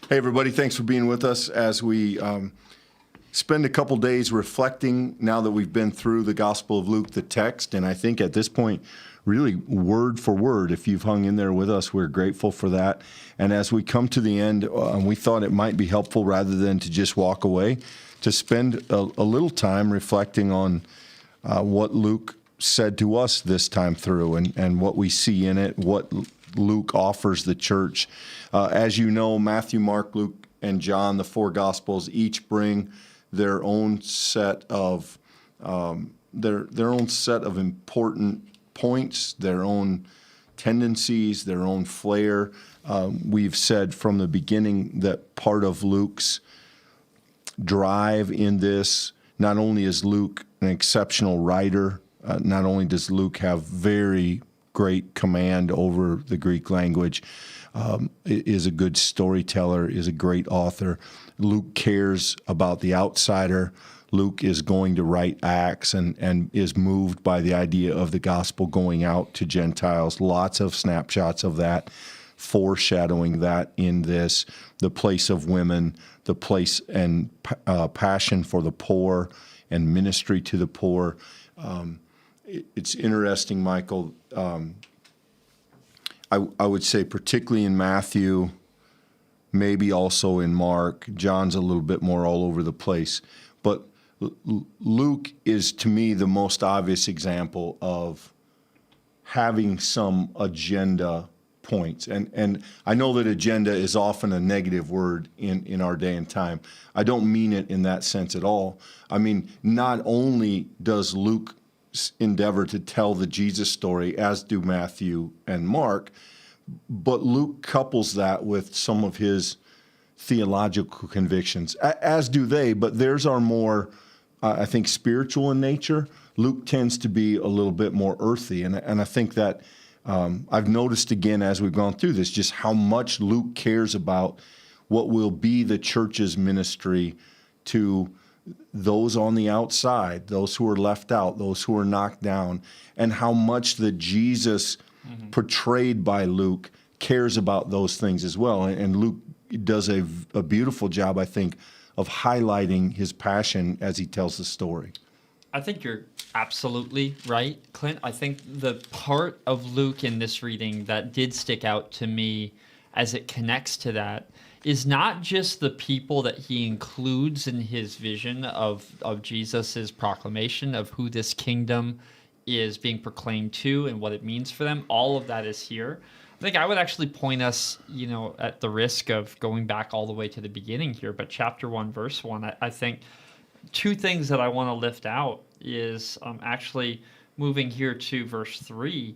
Hey, everybody. Thanks for being with us as we spend a couple days reflecting now that we've been through the Gospel of Luke, the text. And I think at this point, really word for word, if you've hung in there with us, we're grateful for that. And as we come to the end, we thought it might be helpful rather than to just walk away, to spend a little time reflecting on what Luke said to us this time through and what we see in it, what Luke offers the church. As you know, Matthew, Mark, Luke, and John, the four Gospels, each bring their own set of important points, their own tendencies, their own flair. We've said from the beginning that part of Luke's drive in this, not only is Luke an exceptional writer, not only does Luke have very great command over the Greek language, is a good storyteller, is a great author. Luke cares about the outsider. Luke is going to write Acts and is moved by the idea of the gospel going out to Gentiles. Lots of snapshots of that, foreshadowing that in this, the place of women, the place and passion for the poor and ministry to the poor. It's interesting, Michael. I would say particularly in Matthew, maybe also in Mark. John's a little bit more all over the place. But Luke is, to me, the most obvious example of having some agenda points. And I know that agenda is often a negative word in our day and time. I don't mean it in that sense at all. I mean, not only does Luke endeavor to tell the Jesus story, as do Matthew and Mark, but Luke couples that with some of his theological convictions, as do they, but theirs are more, I think, spiritual in nature. Luke tends to be a little bit more earthy, and I think that I've noticed again as we've gone through this just how much Luke cares about what will be the church's ministry to those on the outside, those who are left out, those who are knocked down, and how much that Jesus portrayed by Luke cares about those things as well. And Luke does a beautiful job, I think, of highlighting his passion as he tells the story. I think you're absolutely right, Clint. I think the part of Luke in this reading that did stick out to me as it connects to that is not just the people that he includes in his vision of Jesus's proclamation of who this kingdom is being proclaimed to and what it means for them. All of that is here. I think I would actually point us, at the risk of going back all the way to the beginning here, but chapter 1, verse 1, I think two things that I want to lift out is actually moving here to verse 3,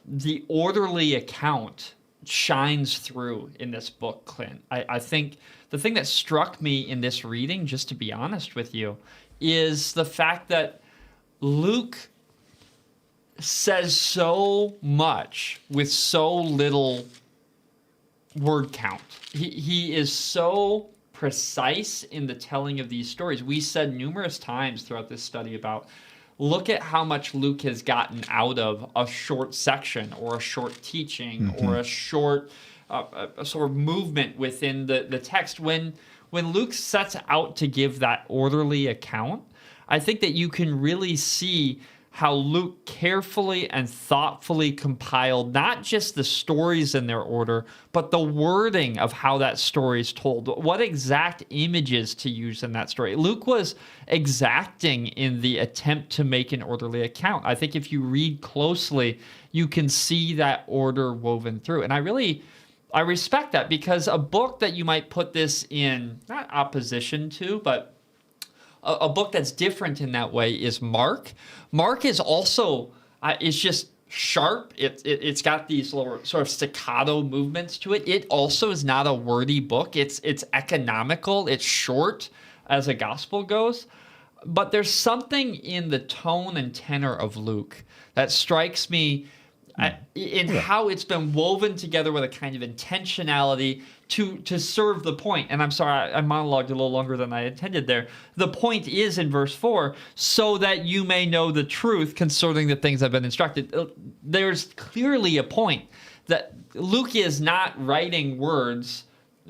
the orderly account shines through in this book, Clint. I think the thing that struck me in this reading, just to be honest with you, is the fact that Luke says so much with so little word count. He is so precise in the telling of these stories. We said numerous times throughout this study about look at how much Luke has gotten out of a short section or a short teaching or a short a sort of movement within the text. When Luke sets out to give that orderly account, I think that you can really see how Luke carefully and thoughtfully compiled not just the stories in their order, but the wording of how that story is told, what exact images to use in that story. Luke was exacting in the attempt to make an orderly account. I think if you read closely, you can see that order woven through. And I respect that, because a book that you might put this in, not opposition to, but a book that's different in that way is Mark. Mark is also, it's just sharp. It's got these little sort of staccato movements to it. It also is not a wordy book. It's economical. It's short as a gospel goes. But there's something in the tone and tenor of Luke that strikes me in how it's been woven together with a kind of intentionality to serve the point. And I'm sorry, I monologued a little longer than I intended there. The point is in verse 4, so that you may know the truth concerning the things I've been instructed. There's clearly a point that Luke is not writing words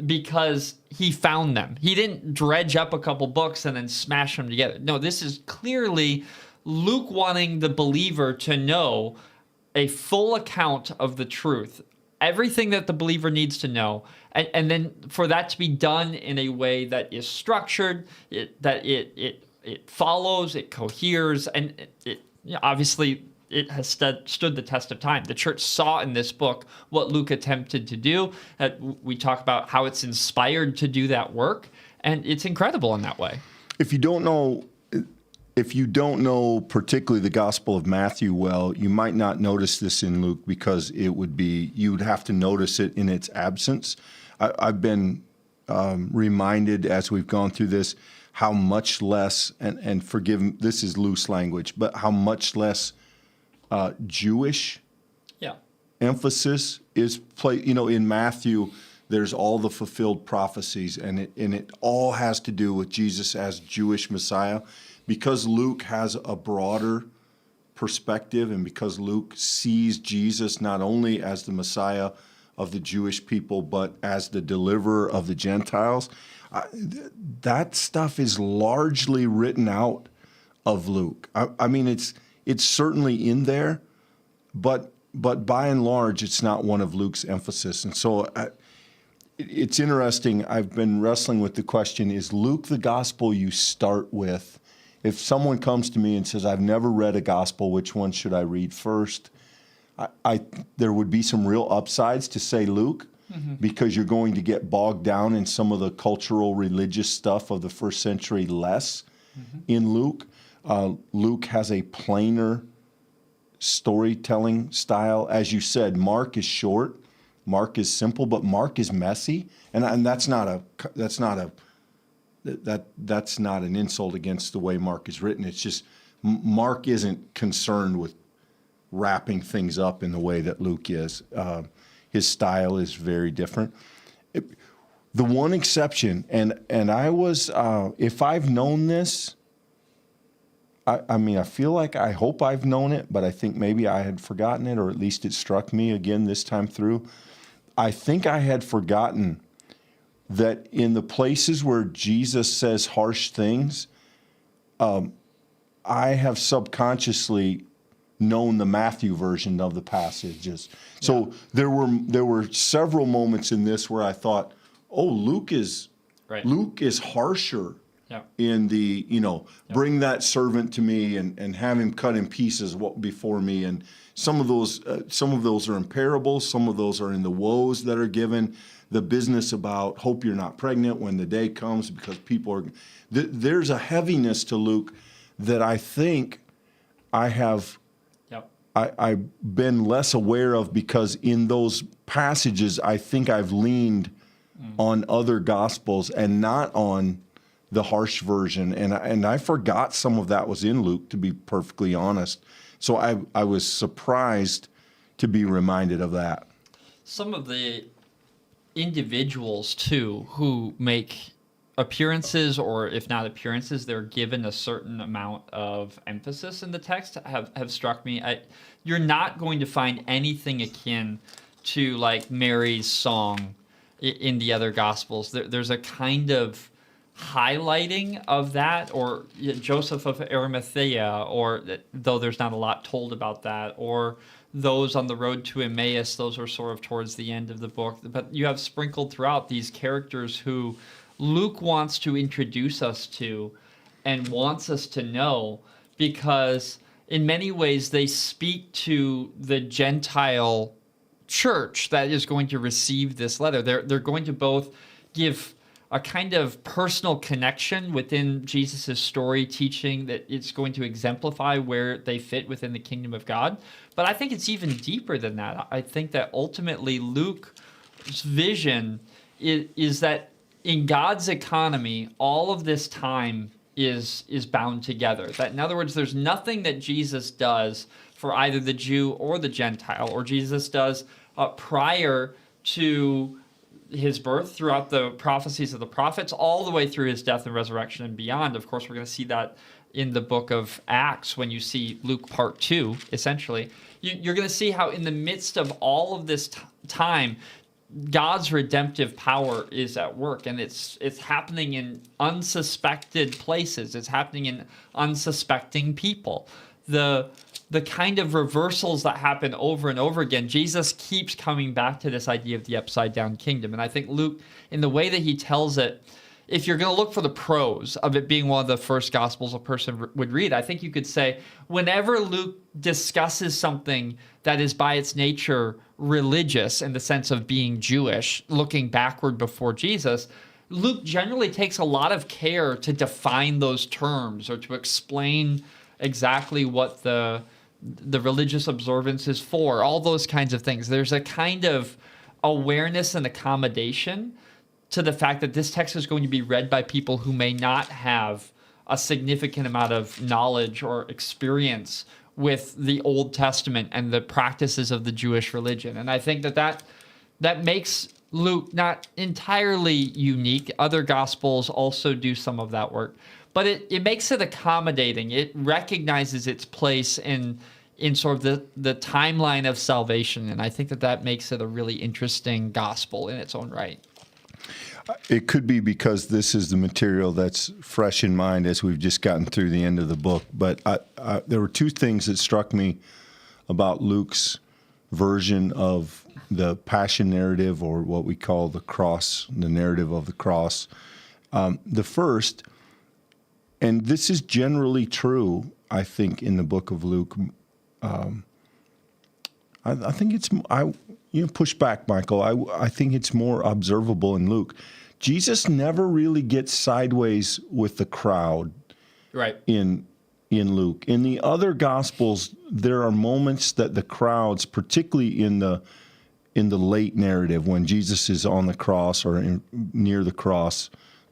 because he found them. He didn't dredge up a couple books and then smash them together. No, this is clearly Luke wanting the believer to know a full account of the truth, everything that the believer needs to know, and then for that to be done in a way that is structured, that it follows, it coheres, and obviously it has stood the test of time. The church saw in this book what Luke attempted to do. We talk about how it's inspired to do that work, and it's incredible in that way. If you don't know particularly the Gospel of Matthew well, you might not notice this in Luke because you would have to notice it in its absence. I've been reminded as we've gone through this how much less, and forgive, this is loose language, but how much less Jewish emphasis is in Matthew. There's all the fulfilled prophecies, and it all has to do with Jesus as Jewish Messiah. Because Luke has a broader perspective, and because Luke sees Jesus not only as the Messiah of the Jewish people, but as the deliverer of the Gentiles, that stuff is largely written out of Luke. I mean, it's certainly in there, but by and large, it's not one of Luke's emphasis. And so it's interesting. I've been wrestling with the question, is Luke the gospel you start with? If someone comes to me and says, I've never read a gospel, which one should I read first? There would be some real upsides to say Luke, because you're going to get bogged down in some of the cultural, religious stuff of the first century less in Luke. Luke has a plainer storytelling style. As you said, Mark is short, Mark is simple, but Mark is messy, and that's not an insult against the way Mark is written. It's just Mark isn't concerned with wrapping things up in the way that Luke is. His style is very different. The one exception, and I was, if I've known this, I feel like I hope I've known it, but I think maybe I had forgotten it, or at least it struck me again this time through. I think I had forgotten that in the places where Jesus says harsh things, I have subconsciously known the Matthew version of the passages. So there were several moments in this where I thought, oh, Luke is harsher in the, bring that servant to me and have him cut in pieces before me. And some of those are in parables, some of those are in the woes that are given. The business about hope you're not pregnant when the day comes, because people are. There's a heaviness to Luke that I think I've been less aware of, because in those passages I think I've leaned on other gospels and not on the harsh version, and I forgot some of that was in Luke, to be perfectly honest. So I was surprised to be reminded of that. Some of the individuals too who make appearances, or if not appearances, they're given a certain amount of emphasis in the text have struck me. You're not going to find anything akin to like Mary's song in the other gospels. There's a kind of highlighting of that, or Joseph of Arimathea, or though there's not a lot told about that, or those on the road to Emmaus. Those are sort of towards the end of the book, but you have sprinkled throughout these characters who Luke wants to introduce us to and wants us to know, because in many ways they speak to the Gentile church that is going to receive this letter. They're going to both give a kind of personal connection within Jesus' story, teaching that it's going to exemplify where they fit within the kingdom of God. But I think it's even deeper than that. I think that ultimately Luke's vision is that in God's economy, all of this time is bound together. That, in other words, there's nothing that Jesus does for either the Jew or the Gentile, or Jesus does prior to his birth, throughout the prophecies of the prophets, all the way through his death and resurrection and beyond. Of course, we're going to see that in the book of Acts when you see Luke part 2, essentially. You're going to see how in the midst of all of this time, God's redemptive power is at work, and it's happening in unsuspected places. It's happening in unsuspecting people. The kind of reversals that happen over and over again, Jesus keeps coming back to this idea of the upside down kingdom. And I think Luke, in the way that he tells it, if you're going to look for the pros of it being one of the first gospels a person would read, I think you could say whenever Luke discusses something that is by its nature religious in the sense of being Jewish, looking backward before Jesus, Luke generally takes a lot of care to define those terms or to explain exactly what the religious observance is for, all those kinds of things. There's a kind of awareness and accommodation to the fact that this text is going to be read by people who may not have a significant amount of knowledge or experience with the Old Testament and the practices of the Jewish religion. And I think that makes Luke not entirely unique. Other Gospels also do some of that work. But it makes it accommodating. It recognizes its place in sort of the timeline of salvation. And I think that makes it a really interesting gospel in its own right. It could be because this is the material that's fresh in mind as we've just gotten through the end of the book. But there were two things that struck me about Luke's version of the Passion narrative, or what we call the cross, the narrative of the cross. The first, and this is generally true, I think, in the book of Luke. I think it's, push back, Michael. I think it's more observable in Luke. Jesus never really gets sideways with the crowd, right? In Luke. In the other Gospels, there are moments that the crowds, particularly in the late narrative, when Jesus is on the cross or near the cross,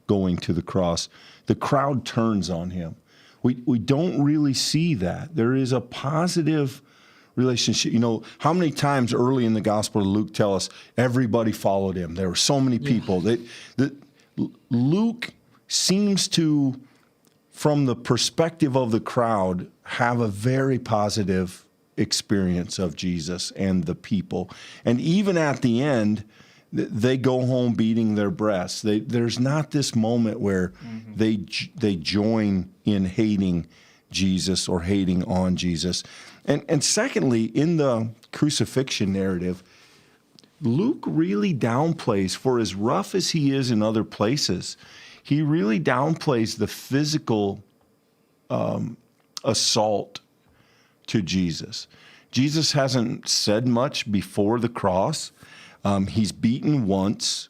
going to the cross, the crowd turns on him. We don't really see that. There is a positive relationship. How many times early in the Gospel of Luke tell us everybody followed him? There were so many people. That Luke seems to, from the perspective of the crowd, have a very positive experience of Jesus and the people. And even at the end, they go home beating their breasts. There's not this moment where they join in hating Jesus or hating on Jesus. And secondly, in the crucifixion narrative, Luke really downplays, for as rough as he is in other places, he really downplays the physical assault to Jesus. Jesus hasn't said much before the cross. He's beaten once.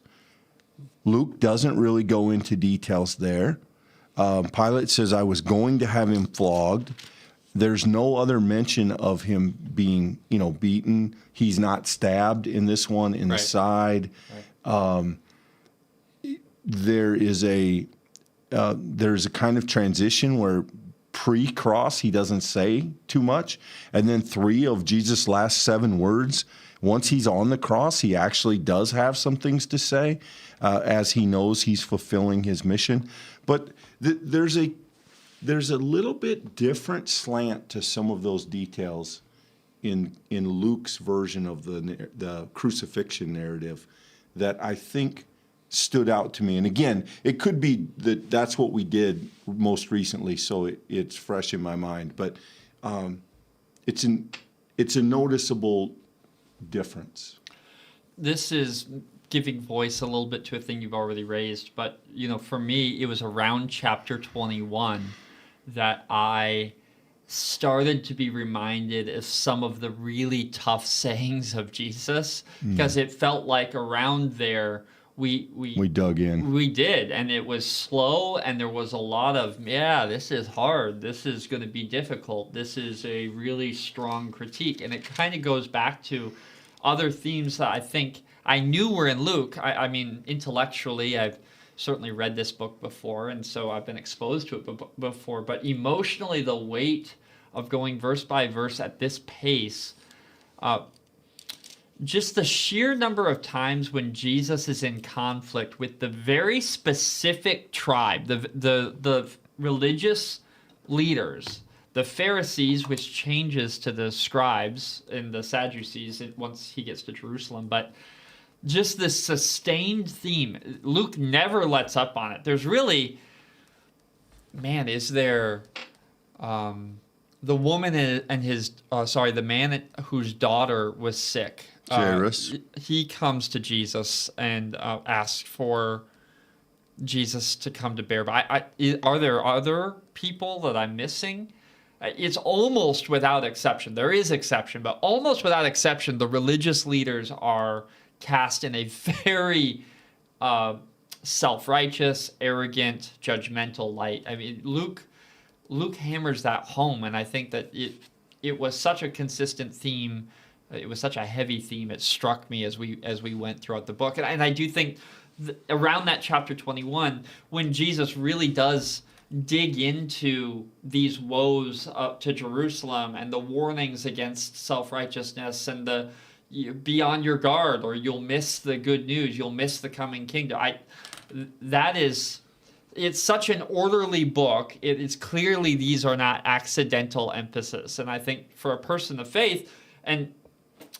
Luke doesn't really go into details there. Pilate says, I was going to have him flogged. There's no other mention of him being, beaten. He's not stabbed in this one in the side. Right. There's a kind of transition where pre-cross he doesn't say too much, and then 3 of Jesus' last 7 words, once he's on the cross, he actually does have some things to say, as he knows he's fulfilling his mission. But there's a little bit different slant to some of those details in Luke's version of the crucifixion narrative that I think stood out to me. And again, it could be that that's what we did most recently, so it's fresh in my mind. But it's a noticeable difference. This is giving voice a little bit to a thing you've already raised, but for me, it was around chapter 21 that I started to be reminded of some of the really tough sayings of Jesus, because it felt like around there we dug in. We did, and it was slow, and there was a lot of, this is hard, this is going to be difficult, this is a really strong critique, and it kind of goes back to other themes that I think I knew were in Luke. I mean, intellectually, I've certainly read this book before, and so I've been exposed to it before, but emotionally, the weight of going verse by verse at this pace, just the sheer number of times when Jesus is in conflict with the very specific tribe, the religious leaders, the Pharisees, which changes to the scribes and the Sadducees once he gets to Jerusalem, but just this sustained theme. Luke never lets up on it. There's really, man, is there the woman and his, the man whose daughter was sick. Jairus. He comes to Jesus and asks for Jesus to come to bear. But are there other people that I'm missing? It's almost without exception. There is exception, but almost without exception, the religious leaders are cast in a very self-righteous, arrogant, judgmental light. I mean, Luke hammers that home, and I think that it was such a consistent theme. It was such a heavy theme. It struck me as we went throughout the book, and I do think around that chapter 21, when Jesus really does dig into these woes up to Jerusalem and the warnings against self-righteousness and the be on your guard or you'll miss the good news, you'll miss the coming kingdom. It's such an orderly book. It is clearly these are not accidental emphasis. And I think for a person of faith, and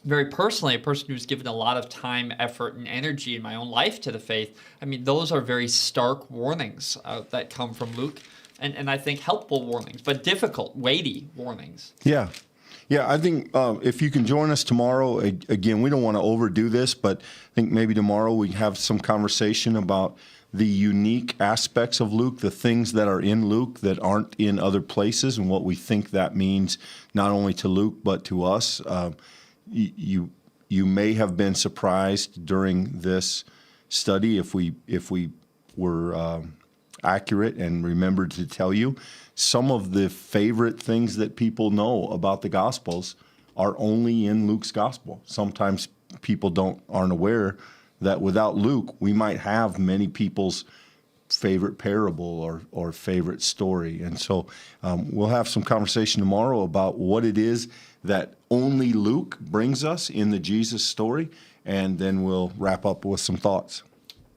very personally, a person who's given a lot of time, effort, and energy in my own life to the faith, I mean, those are very stark warnings that come from Luke. And I think helpful warnings, but difficult, weighty warnings. Yeah. Yeah, I think if you can join us tomorrow, again, we don't want to overdo this, but I think maybe tomorrow we have some conversation about the unique aspects of Luke, the things that are in Luke that aren't in other places, and what we think that means not only to Luke but to us. You may have been surprised during this study if we were accurate and remembered to tell you. Some of the favorite things that people know about the Gospels are only in Luke's Gospel. Sometimes people aren't aware that without Luke, we might have many people's favorite parable or favorite story. And so we'll have some conversation tomorrow about what it is that only Luke brings us in the Jesus story, and then we'll wrap up with some thoughts.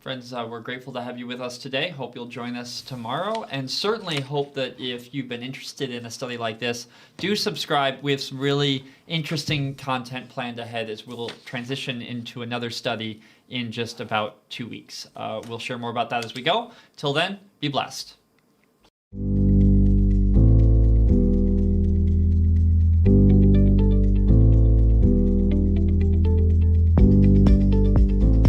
Friends, we're grateful to have you with us today. Hope you'll join us tomorrow, and certainly hope that if you've been interested in a study like this, do subscribe. We have some really interesting content planned ahead as we'll transition into another study in just about 2 weeks. We'll share more about that as we go. Till then, be blessed.